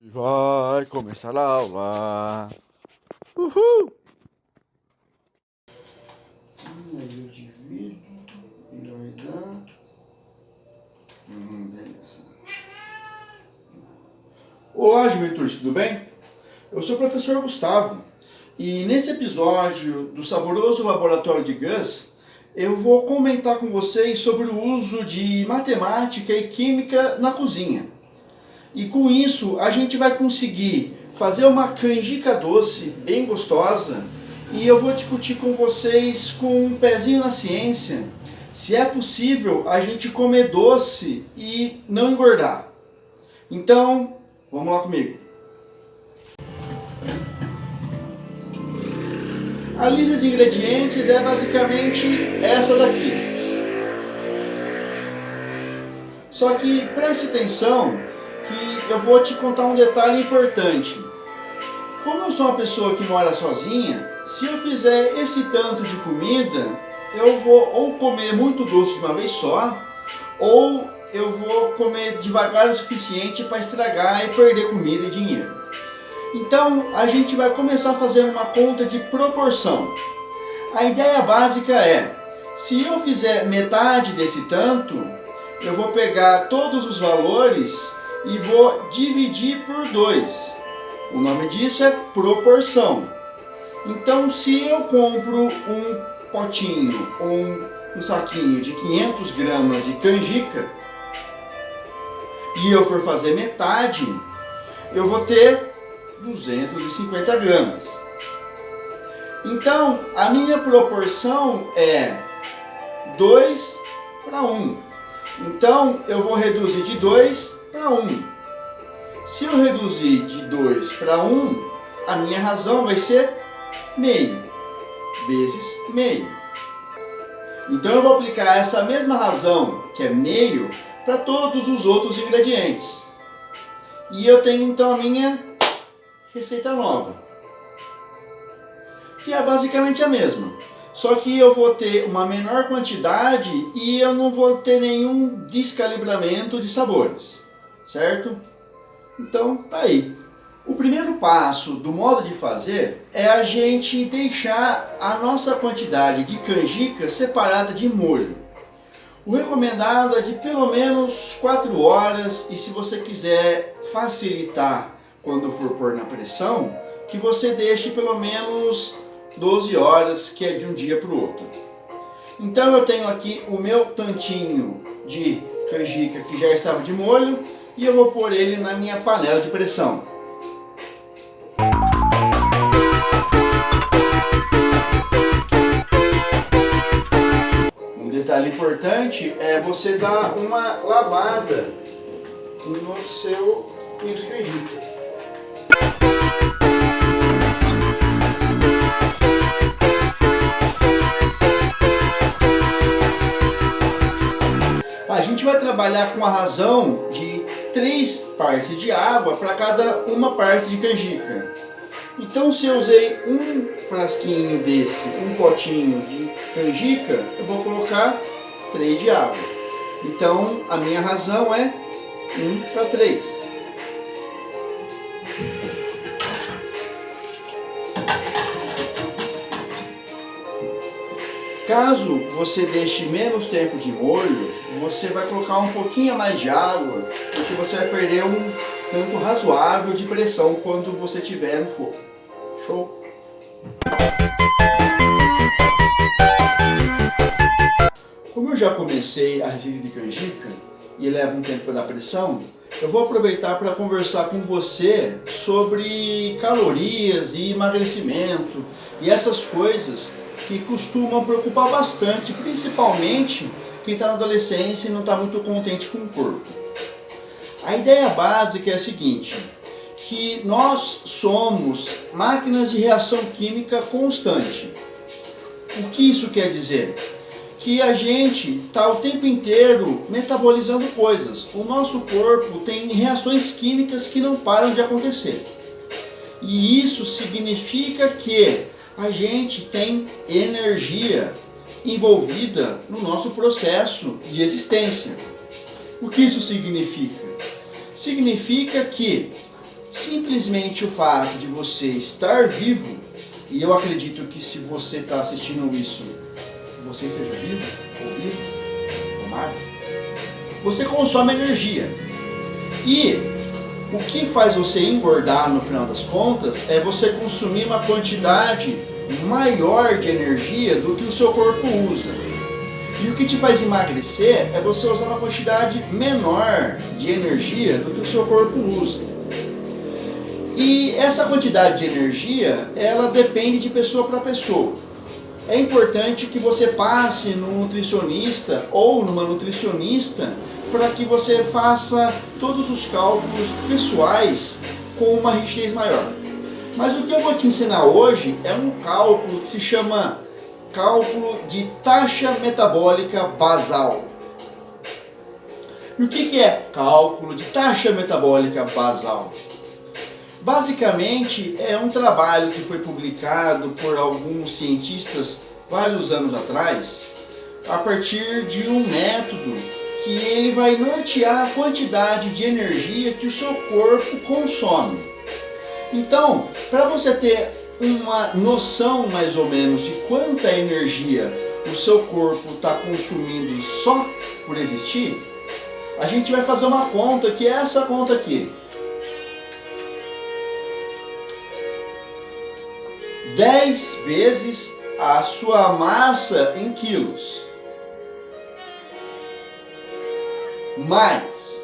Vai começar a aula. Uhul! Aí eu divido e vai dar. Beleza. Olá, juventude, tudo bem? Eu sou o professor Gustavo e nesse episódio do Saboroso Laboratório de Gus eu vou comentar com vocês sobre o uso de matemática e química na cozinha. E com isso a gente vai conseguir fazer uma canjica doce bem gostosa e eu vou discutir com vocês com um pezinho na ciência se é possível a gente comer doce e não engordar. Então, vamos lá comigo. A lista de ingredientes é basicamente essa daqui. Só que preste atenção que eu vou te contar um detalhe importante. Como eu sou uma pessoa que mora sozinha, se eu fizer esse tanto de comida, eu vou ou comer muito doce de uma vez só, ou eu vou comer devagar o suficiente para estragar e perder comida e dinheiro. Então a gente vai começar a fazer uma conta de proporção. A ideia básica é, se eu fizer metade desse tanto, eu vou pegar todos os valores e vou dividir por 2. O nome disso é proporção. Então, se eu compro um potinho ou um saquinho de 500 gramas de canjica e eu for fazer metade, eu vou ter 250 gramas. Então, a minha proporção é 2 para 1. Então, eu vou reduzir de 2 para 1. Se eu reduzir de 2 para 1, a minha razão vai ser meio, vezes meio. Então eu vou aplicar essa mesma razão, que é meio, para todos os outros ingredientes. E eu tenho então a minha receita nova, que é basicamente a mesma. Só que eu vou ter uma menor quantidade e eu não vou ter nenhum descalibramento de sabores. Certo? Então, tá aí. O primeiro passo do modo de fazer é a gente deixar a nossa quantidade de canjica separada de molho. O recomendado é de pelo menos 4 horas e se você quiser facilitar quando for pôr na pressão, que você deixe pelo menos 12 horas, que é de um dia para o outro. Então eu tenho aqui o meu tantinho de canjica que já estava de molho, e eu vou pôr ele na minha panela de pressão. Um detalhe importante é você dar uma lavada no seu canjica. A gente vai trabalhar com a razão de 3 partes de água para cada uma parte de canjica. Então, se eu usei um frasquinho desse, um potinho de canjica, eu vou colocar 3 de água. Então, a minha razão é 1 para 3. Caso você deixe menos tempo de molho, você vai colocar um pouquinho mais de água, porque você vai perder um tanto razoável de pressão quando você estiver no fogo. Show? Como eu já comecei a receita de canjica e leva um tempo para dar pressão, eu vou aproveitar para conversar com você sobre calorias e emagrecimento e essas coisas que costumam preocupar bastante, principalmente quem está na adolescência e não está muito contente com o corpo. A ideia básica é a seguinte, que nós somos máquinas de reação química constante. O que isso quer dizer? Que a gente está o tempo inteiro metabolizando coisas. O nosso corpo tem reações químicas que não param de acontecer. E isso significa que a gente tem energia envolvida no nosso processo de existência. O que isso significa? Significa que simplesmente o fato de você estar vivo, e eu acredito que se você está assistindo isso, você esteja vivo, ou vivo, tomara, você consome energia. E o que faz você engordar no final das contas é você consumir uma quantidade maior de energia do que o seu corpo usa. E o que te faz emagrecer é você usar uma quantidade menor de energia do que o seu corpo usa. E essa quantidade de energia, ela depende de pessoa para pessoa. É importante que você passe num nutricionista ou numa nutricionista para que você faça todos os cálculos pessoais com uma rigidez maior. Mas o que eu vou te ensinar hoje é um cálculo que se chama cálculo de taxa metabólica basal. E o que é cálculo de taxa metabólica basal? Basicamente é um trabalho que foi publicado por alguns cientistas vários anos atrás, a partir de um método que ele vai nortear a quantidade de energia que o seu corpo consome. Então, para você ter uma noção mais ou menos de quanta energia o seu corpo está consumindo só por existir, a gente vai fazer uma conta que é essa conta aqui. 10 vezes a sua massa em quilos, mais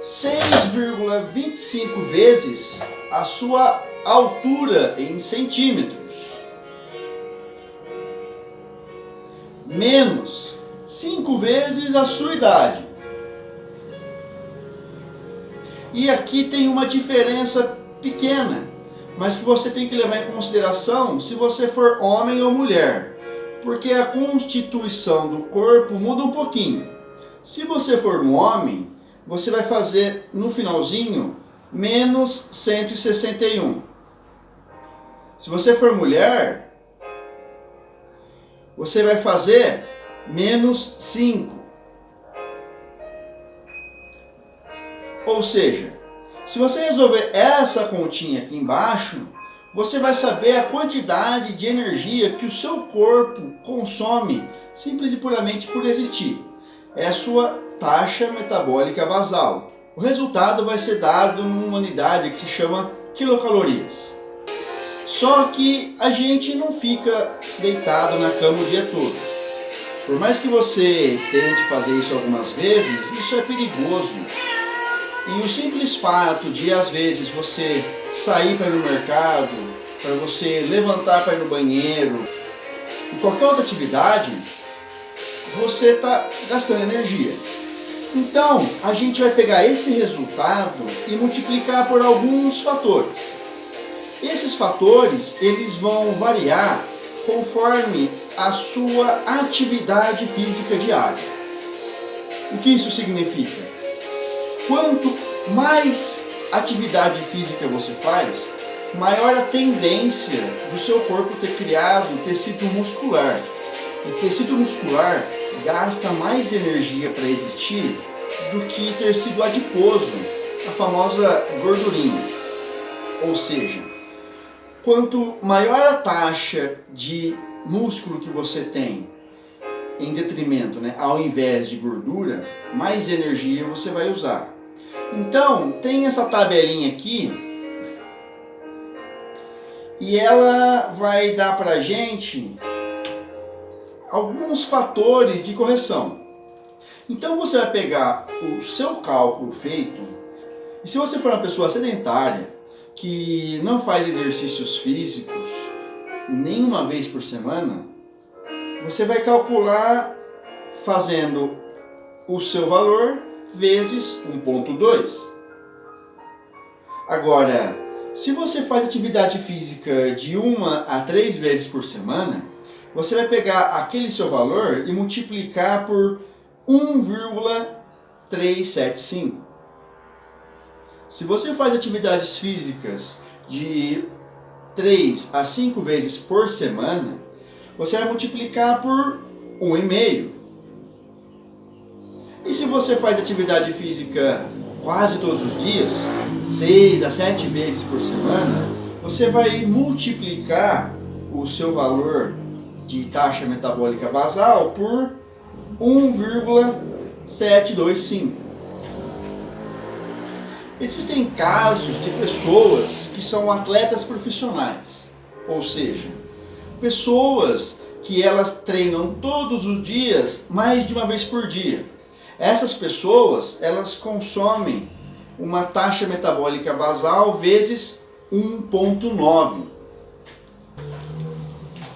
6,25 vezes a sua altura em centímetros, menos 5 vezes a sua idade. E aqui tem uma diferença pequena, mas que você tem que levar em consideração se você for homem ou mulher, porque a constituição do corpo muda um pouquinho. Se você for um homem, você vai fazer no finalzinho menos 161. Se você for mulher, você vai fazer menos 5. Ou seja, se você resolver essa continha aqui embaixo, você vai saber a quantidade de energia que o seu corpo consome simples e puramente por existir. É a sua taxa metabólica basal. O resultado vai ser dado numa unidade que se chama quilocalorias. Só que a gente não fica deitado na cama o dia todo. Por mais que você tente fazer isso algumas vezes, isso é perigoso. E o simples fato de, às vezes, você sair para ir no mercado, para você levantar para ir no banheiro, em qualquer outra atividade, você está gastando energia. Então, a gente vai pegar esse resultado e multiplicar por alguns fatores. Esses fatores, eles vão variar conforme a sua atividade física diária. O que isso significa? Quanto mais atividade física você faz, maior a tendência do seu corpo ter criado tecido muscular. E tecido muscular gasta mais energia para existir do que tecido adiposo, a famosa gordurinha. Ou seja, quanto maior a taxa de músculo que você tem em detrimento, ao invés de gordura, mais energia você vai usar. Então, tem essa tabelinha aqui e ela vai dar pra gente alguns fatores de correção. Então você vai pegar o seu cálculo feito, e se você for uma pessoa sedentária, que não faz exercícios físicos nenhuma vez por semana, você vai calcular fazendo o seu valor vezes 1,2. Agora, se você faz atividade física de 1 a 3 vezes por semana, você vai pegar aquele seu valor e multiplicar por 1,375. Se você faz atividades físicas de 3 a 5 vezes por semana, você vai multiplicar por 1,5. E se você faz atividade física quase todos os dias, 6 a 7 vezes por semana, você vai multiplicar o seu valor de taxa metabólica basal por 1,725. Existem casos de pessoas que são atletas profissionais, ou seja, pessoas que elas treinam todos os dias, mais de uma vez por dia. Essas pessoas, elas consomem uma taxa metabólica basal vezes 1,9.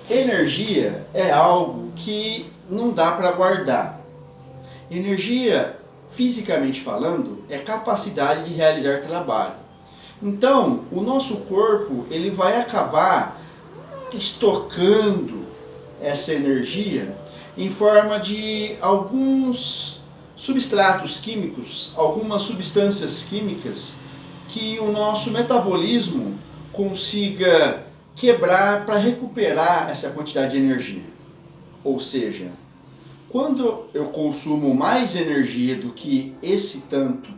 Energia é algo que não dá para guardar. Energia, fisicamente falando, é capacidade de realizar trabalho. Então, o nosso corpo ele vai acabar estocando essa energia em forma de alguns substratos químicos, algumas substâncias químicas que o nosso metabolismo consiga quebrar para recuperar essa quantidade de energia. Ou seja, quando eu consumo mais energia do que esse tanto,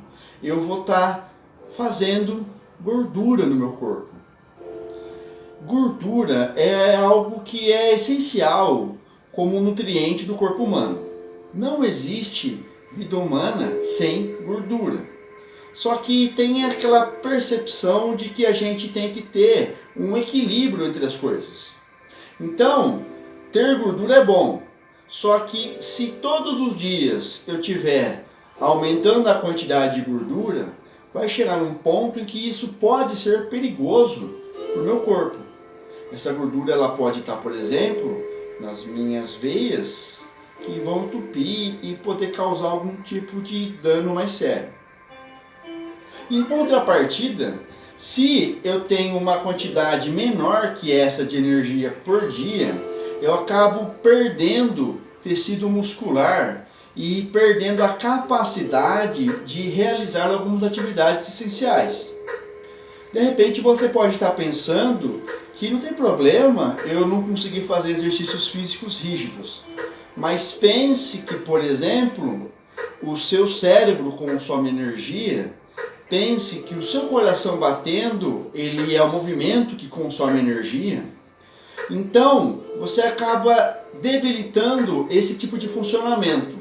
eu vou estar fazendo gordura no meu corpo. Gordura é algo que é essencial como nutriente do corpo humano. Não existe vida humana sem gordura. Só que tem aquela percepção de que a gente tem que ter um equilíbrio entre as coisas. Então, ter gordura é bom. Só que se todos os dias eu tiver aumentando a quantidade de gordura, vai chegar num ponto em que isso pode ser perigoso para o meu corpo. Essa gordura ela pode estar, por exemplo, nas minhas veias, que vão entupir e poder causar algum tipo de dano mais sério. Em contrapartida, se eu tenho uma quantidade menor que essa de energia por dia, eu acabo perdendo tecido muscular e perdendo a capacidade de realizar algumas atividades essenciais. De repente você pode estar pensando que não tem problema eu não conseguir fazer exercícios físicos rígidos. Mas pense que, por exemplo, o seu cérebro consome energia. Pense que o seu coração batendo, ele é o movimento que consome energia. Então, você acaba debilitando esse tipo de funcionamento.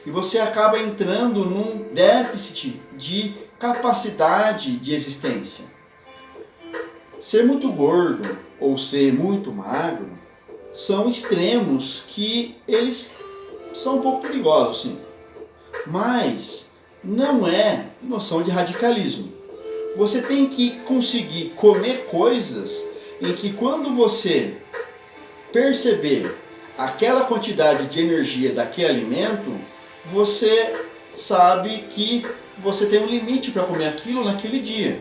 E você acaba entrando num déficit de capacidade de existência. Ser muito gordo ou ser muito magro são extremos que eles são um pouco perigosos, sim. Mas não é noção de radicalismo. Você tem que conseguir comer coisas em que quando você perceber aquela quantidade de energia daquele alimento, você sabe que você tem um limite para comer aquilo naquele dia.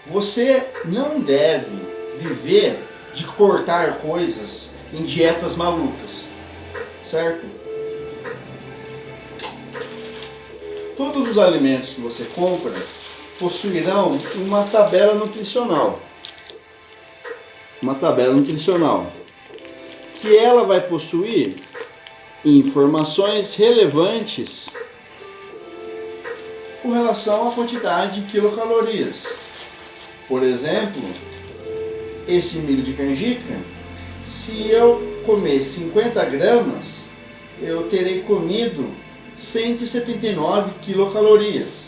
Você não deve viver de cortar coisas em dietas malucas, certo? Todos os alimentos que você compra possuirão uma tabela nutricional. Uma tabela nutricional. Que ela vai possuir informações relevantes com relação à quantidade de quilocalorias. Por exemplo, esse milho de canjica, se eu comer 50 gramas, eu terei comido 179 quilocalorias.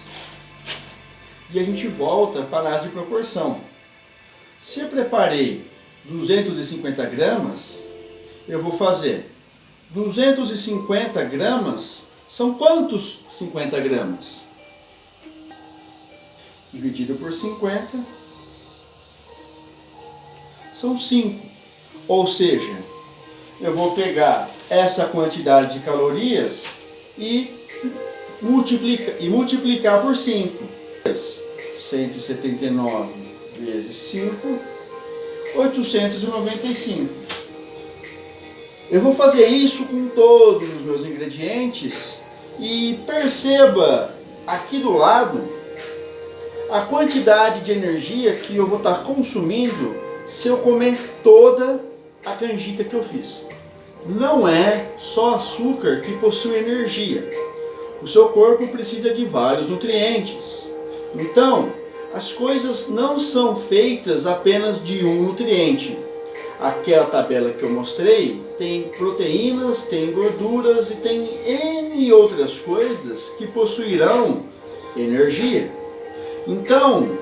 E a gente volta para a análise de proporção. Se eu preparei 250 gramas, eu vou fazer 250 gramas, são quantos 50 gramas? Dividido por 50, são 5. Ou seja, eu vou pegar essa quantidade de calorias e multiplicar por 5. 179 vezes 5, 895. Eu vou fazer isso com todos os meus ingredientes e perceba aqui do lado a quantidade de energia que eu vou estar consumindo se eu comer toda a canjica que eu fiz. Não é só açúcar que possui energia. O seu corpo precisa de vários nutrientes. Então, As coisas não são feitas apenas de um nutriente. Aquela tabela que eu mostrei tem proteínas, tem gorduras e tem N outras coisas que possuirão energia. Então,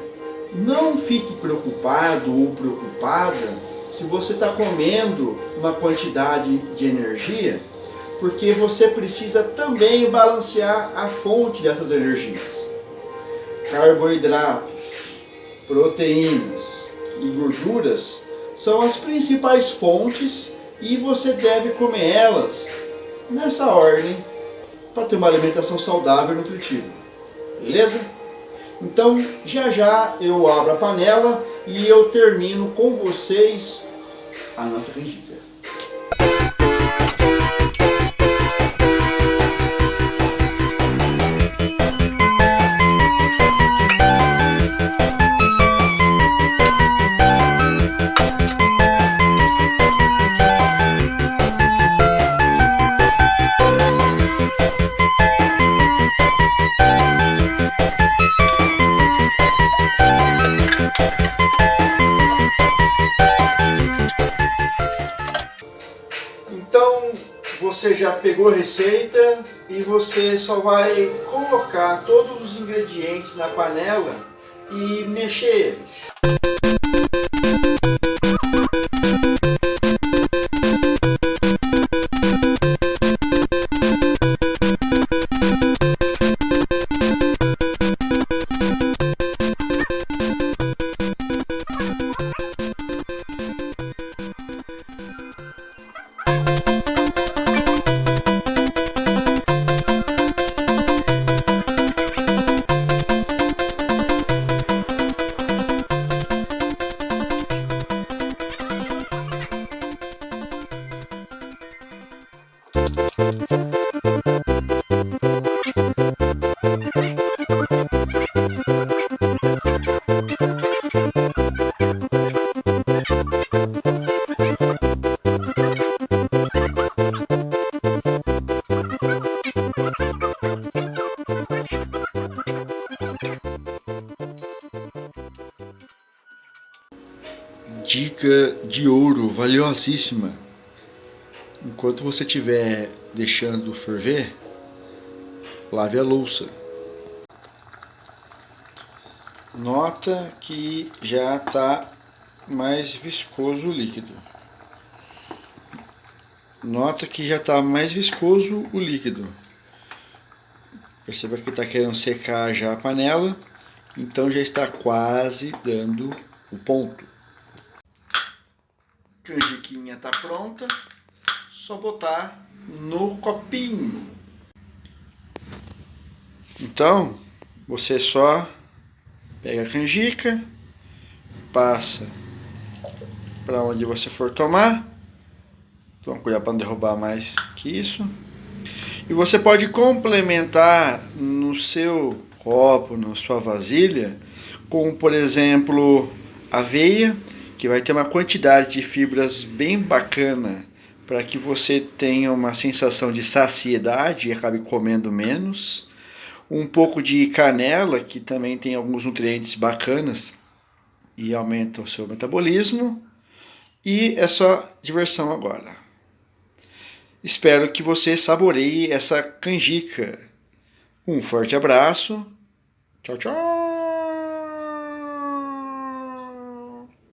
não fique preocupado ou preocupada se você está comendo uma quantidade de energia, porque você precisa também balancear a fonte dessas energias. Carboidratos, proteínas e gorduras são as principais fontes e você deve comer elas nessa ordem para ter uma alimentação saudável e nutritiva. Beleza? Então já já eu abro a panela e eu termino com vocês a nossa canjica. Então você já pegou a receita e você só vai colocar todos os ingredientes na panela e mexer eles. Dica de ouro, valiosíssima. Enquanto você estiver deixando ferver, lave a louça. Nota que já está mais viscoso o líquido. Nota que já está mais viscoso o líquido. Perceba que está querendo secar já a panela, então já está quase dando o ponto. A canjiquinha está pronta, só botar no copinho. Então, você só pega a canjica, passa para onde você for tomar. Toma cuidado para não derrubar mais que isso. E você pode complementar no seu copo, na sua vasilha, com, por exemplo, aveia, que vai ter uma quantidade de fibras bem bacana para que você tenha uma sensação de saciedade e acabe comendo menos. Um pouco de canela, que também tem alguns nutrientes bacanas e aumenta o seu metabolismo. E é só diversão agora. Espero que você saboreie essa canjica. Um forte abraço. Tchau, tchau.